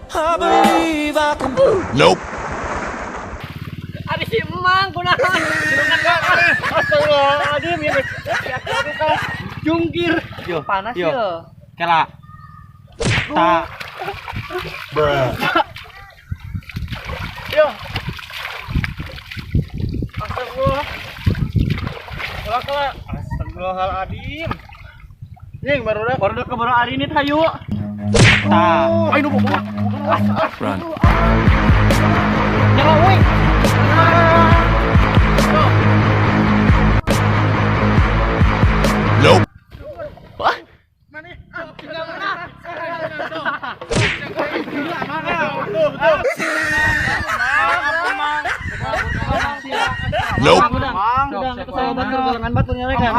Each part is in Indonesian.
I believe I can move. Nope. Ada si emang kunaon. Astagfirullahaladzim ya. Jungkir. Panas ya. Kela. Ta. Bruh. Yo. Astagfirullah. Kela. Astagfirullahaladzim. Ning baru ke baru hari ini hayu. Ta. Ayo buka. Run. Jangan woi. Nope. Wah. Mana? Tinggal mana? Nope. Udah kesalahan golongan batunya mereka.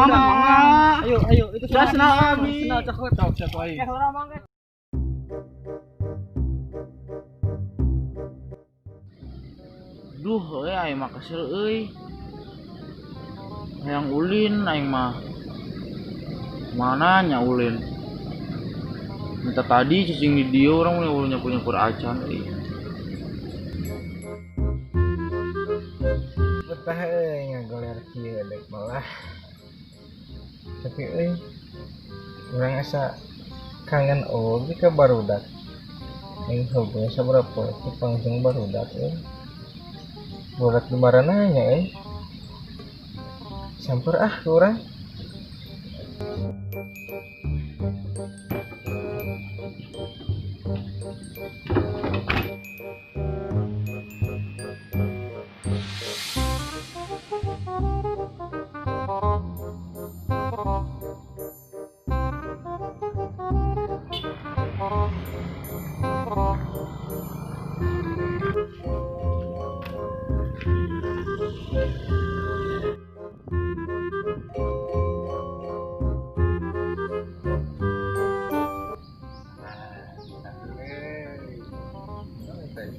Ayo itu sudah senal kami. Senal cakep. Cakep wae. Duh, aing mah kesel euy. Hayang ulin aing mah. Mana nya ulin? Minta tadi cicing di dia orang punya acan euy. Betah ngagoler kieu dek malah. Tapi urang asa kangen oge ka barudak. Aing hobinya saberapa ti pangjung barudak Barudak di marana nya Samper ke urang.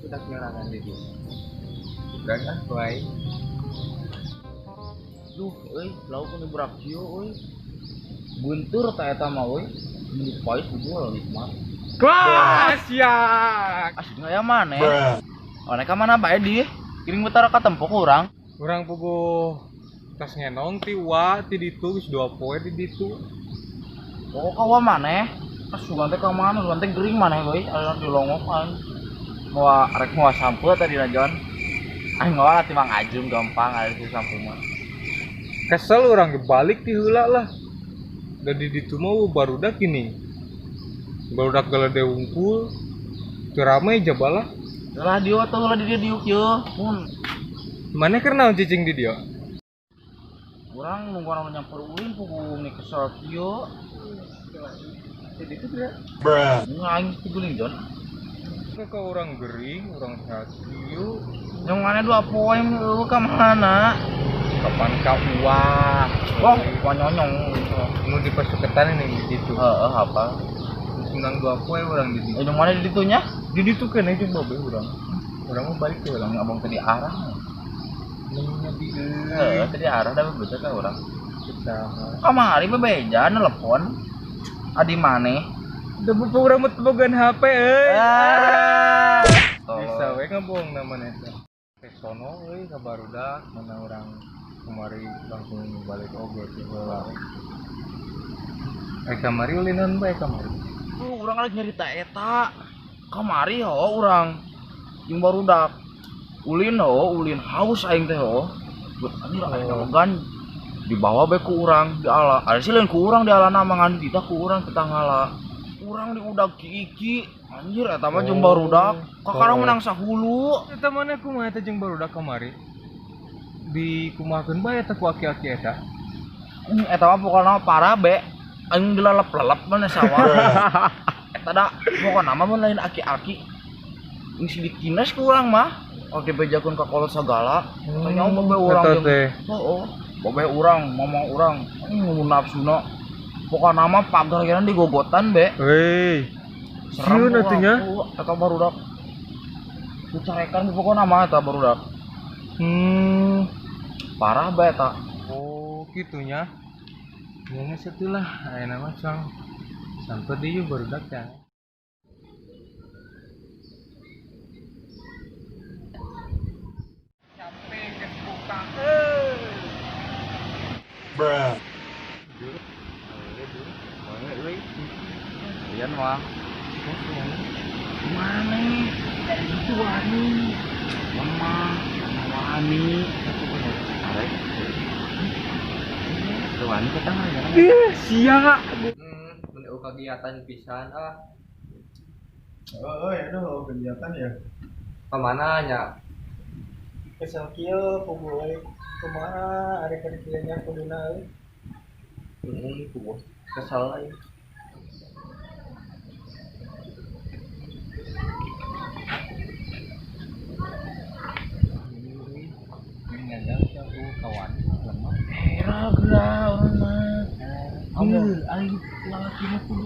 Sudah kehilangan diri. Udah baik. Duh, lauk ini berak kieu euy. Buntur ta eta mah euy. Ini pais dijual nikmat. Kelas ya. Asli aya maneh. Ona ka mana bae di? Kiring betara ka tempo ku urang. Urang puguh tas ngenong ti wa ti ditu geus 2 poe di ditu. Pokok ka wa maneh. Pas sugan teh ka mana? Sugan teh gering maneh euy, aya di longokan. Mau rek mau sampo tadi najon. Aing ngawa ti Mang Ajung gampang ada si sampo mah. Kesel urang balik ti heula lah. Da di ditu mah barudak ini. Barudak galade wungkul. Teu rame jabalah. Lah dia tuh lah dia diuk yeuh. Mun Mana keur naon cicing di dieu? urang nunggu orang nyampur ulin puguh nih kesel kieu. Jadi itu dia. Bruh. Aing tiguling jon. Ka urang gering, urang sehat ieu. Yang mana 2 poe eueuh ka mana? Kapan ka uang? Wah, nyonyong. Nu di pasuketan ini di ditu. Heeh, apa? Undang 2 poe urang di ditu. Yang mana di ditunya? Di ditu keneh jeung babe urang. Urang mah balik ke urang. Abang tadi arah. Nanya di Tadi arah da bebeut ka urang. kita. Kamari bebeja nelpon. Adi maneh. Da buka urang mah bogan HP euy. Bisa Bisa we ngabohong namanya eta. Teh sono euy ka barudak mana urang kemari langsung balik oge ti heula. Kamari ulinan bae kamari. urang ada nyarita eta. Kamari ho urang. Jeung barudak. Ulin haus aing teh ho. Buat anjir aya ogan. Dibawa bae ku urang di ala. Ada sih lain ku urang di alana mangan kita ku urang kita ngala. Urang di udag ki iki. Anjir eta mah jeung barudak. Kakarang menang sahulu. Eta mana kumaha eta jeung barudak kamari? Di kumahakeun bae eta ku aki-aki eta. Eta mah pokona parah be. Aing dilalep-lalep mana sawah. Eta da pokona mah lain aki-aki. Ini sidik kines ku urang mah. Oke bejakeun ka kolot sagala. Tanya bae urang jeung. Heeh. Bae urang, mama urang. Mun nafsuna. Pokona mah pagar kena digogotan be. Hei. Sieun atunya. Eta barudak. Dicarekan pokona mah eta barudak. Parah bae eta. Oh, gitunya. Ya geus atuh lah, ayeuna mah sang sampai di barudak ya. Bruh. Iyan mah. Mana? Itu wani. Mama, wani. Itu wani ke tengah ya. Sia. Menurut kegiatan pisan Oh, ya udah kegiatan ya. Kemana nya? Kesal kieu pemulai kumaha ada kerjanya kuduna euy. Itu kesal aja. kawan lemah. Gera orang mah. Ayo lalaki mah kudu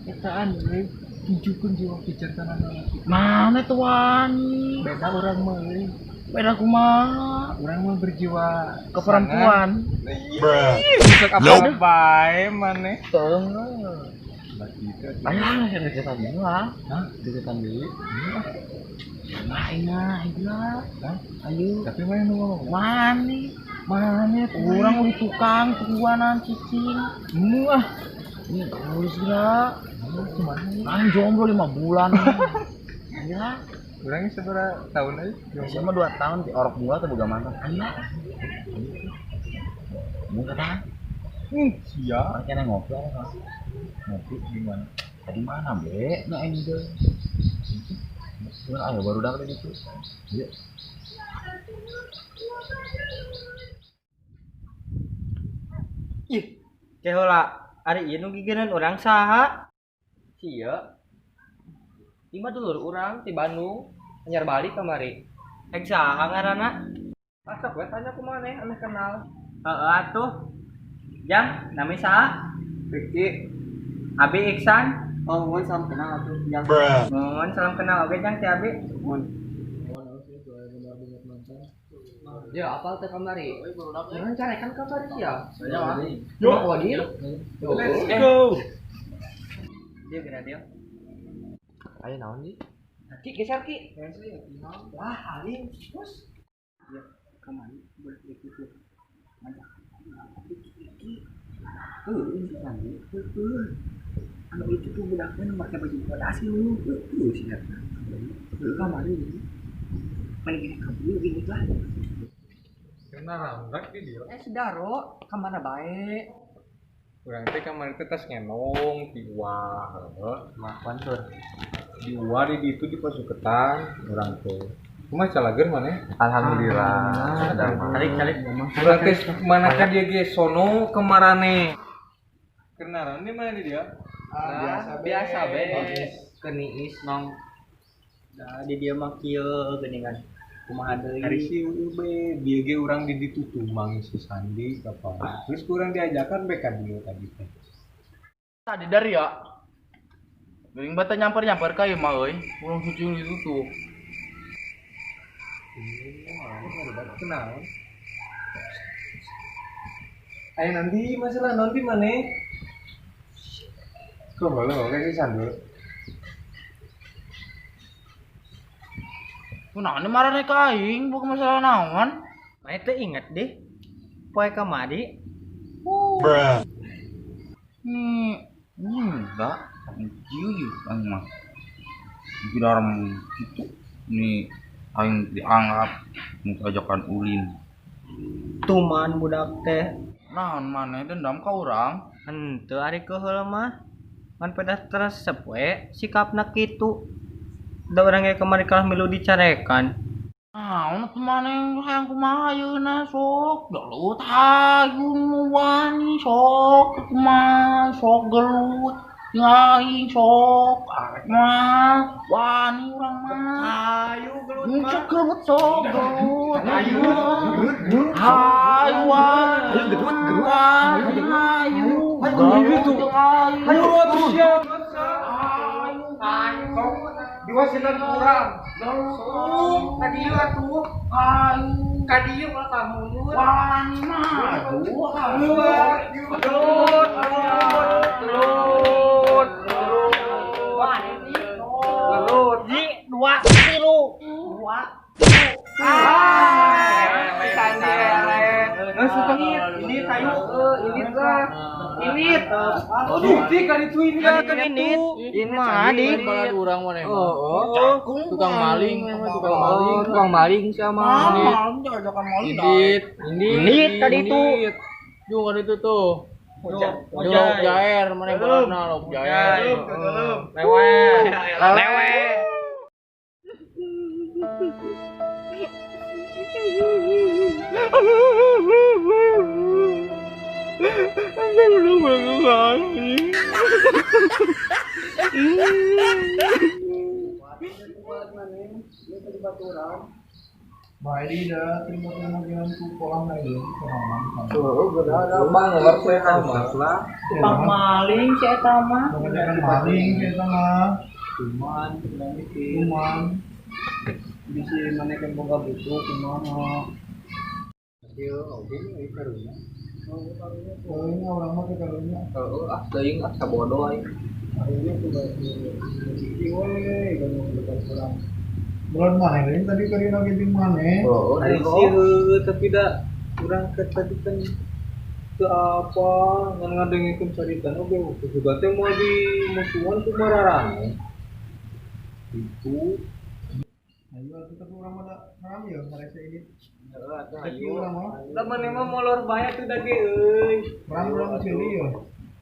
etaan we tunjukkeun jiwa kejantanan lalaki. Mana tuh wani? Beda orang mah euy. Beda kumaha? Orang mah berjiwa Keperempuan. Bruh. Besok apa bae maneh. Tong. Ayo Ayo deketan dulu lah. hah deketan deui. Nah, ayo. Tapi mah nu ngomong. Mana orang udah tukang tuanan cicing. Ini urus gila. Ayo jomblo 5 bulan. Gila. Urangnya seberapa tahun aja? Sama 2 tahun di orok gua tuh boga mantan. Ayo. Mau kata? Sia. Kayaknya ngopi apa? Ngopi gimana? Tadi mana, Be? Nah, ini deh. Ayo baru dapat itu. Iya. Ih, kehola ari ieu nu gigireun urang saha? Iya. Lima dulur urang di Bandung anyar balik kamari. Ek saha ngaranna? Asap we tanya ku maneh aneh kenal. Heeh atuh. Jang, nami saha? Riki. Abi Iksan. Oh, mun salam kenal atuh. Jang. Bruh. Mun salam kenal oge Jang ti Abi. Mun. Ya apal teh kamari? Jangan carekan kamari ya. Saya mah. Yo wadil. Let's go. Dia kira dia. Ayo naon di? Ki geser ki. Wah, aling. Terus Ya, kemana? Boleh ikut. Mantap. Ini sandi. Anu itu tuh budaknya nu make baju asli lu. Sih ya. Kamari ini. Mending kabur gini lah. Kena rambak di dia. sedaro, kemana baik? Urang teh kamari teh tas ngenong diwa. Mah pantur. Diwa di ditu di pasuketan urang teh. Kumaha calageun maneh? Alhamdulillah. Calik. Urang teh manakah dia ge sono kemarane. Kenaran di mana dia? Biasa be. Keniis nong. Nah, di dia mah kieu geuningan. Kumaha deui? Hari si be dia ge urang di ditu tumang si Sandi kapal. Terus kurang diajakan be ka dieu tadi teh. Tadi dari ya. Geuning bata nyamper ka ieu mah euy. Urang suci itu tuh. Kenal. Ayo nanti masalah nanti mana? Kok boleh oke sih Sandul. Kunaon marane ka aing bukan masalah naon. Mae teh inget deh. Poe kamari. Bruh. Enggak. Jiu ang mah. Bidaram itu nih aing dianggap ajakan ulin. Tuman budak teh. Naon maneh dendam ka urang? Henteu ari keheula mah. Man pada teresep we sikapna kitu. Da urang ge kamari kalah milu dicarekan. Naon atuh maneh hayang kumaha ayeuna sok gelut hayung wani sok kumaha sok gelut. Aing sok arek mah wani urang mah. Ayo gelut Muncul gelut sok gelut. Ayo, gelut. Hayu wani. Ayo, gelut. Hayu. Ayo atuh siap. Dua sinar kurang. Kadieu atuh. Hayu. Kadieu mah kamu Wani mah. Gelut. Ji 2 tilu. 2 Ini kayu Adit. Dik kan itu ini kan itu. Ini mah di Kepala urang mana emang? Oh, Tukang maling memang tukang Oh, maling. tukang maling sama. Jangan maling. Indit tadi itu. Juga itu tuh. Lok Jair, mana berana Lok Jair. Lewe. Baik dah terima jangan ku kolam lagi. Bang ngerti lah. Tukang maling si eta mah. Kebanyakan maling kita mah. Cuman di sini mana kan boga butuh kumaha. Oh ini orang mah kekarunya. Teuing sabodo aing. Akhirnya tuh rezeki we kalau bukan kurang. Bulan mana ini tadi kali lagi di mana? Oh, Hari tapi dah kurang ke tadi kan ke apa ngadengin cerita oke juga teh mau di musuhan tuh mararane itu Ayo kita orang ada ram ya mereka ini. ayo. teman emang molor banyak tuh dage euy Ram cili ya.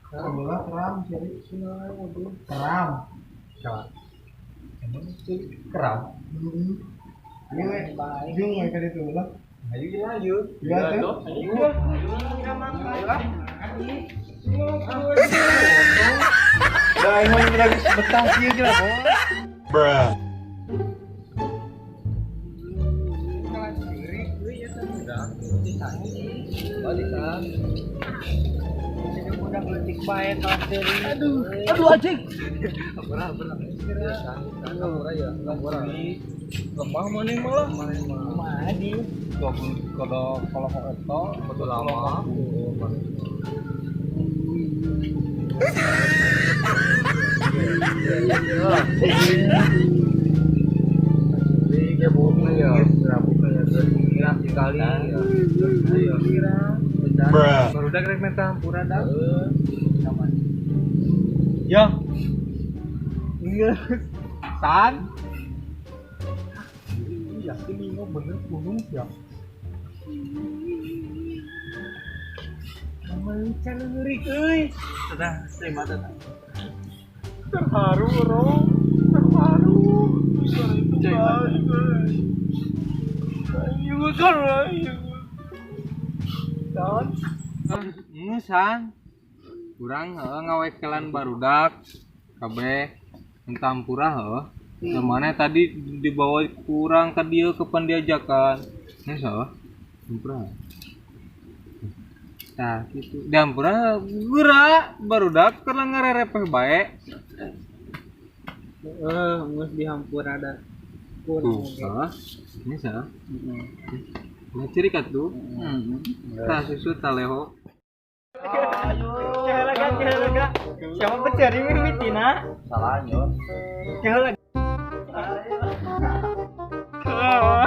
Sebelah ram cili sini itu ram. keram Iya, jung kayak tadi tuh lah. ayo lanjut Iya tuh. dah emang kita betah sih aja lah Bruh. Udah geletik bae kelas dari. Aduh anjing. lemah mana malah Kumaha di. kalau itu betul lama Dia bohong ya. Berapa ya? Sekali ya. Ayo kira. Bruh. baru dah rek minta hampura dah ya iya san yakin ini bener gunung ya Macan ngeri euy Sudah, terima kasih. terharu bro terharu ayo kan ayo san kurang ngawekelan barudak kabeh entampura Kemana tadi dibawa kurang ke dia kapan diajakan nih so sampura nah gitu dampura gerak barudak karena ngarerepeh bae Ngus dihampur ada. tuh ini sah nah ciri kat tuh tah susu taleho Cahalaga. Siapa pencari mimitina? Salahnya. Cahalaga. Kalau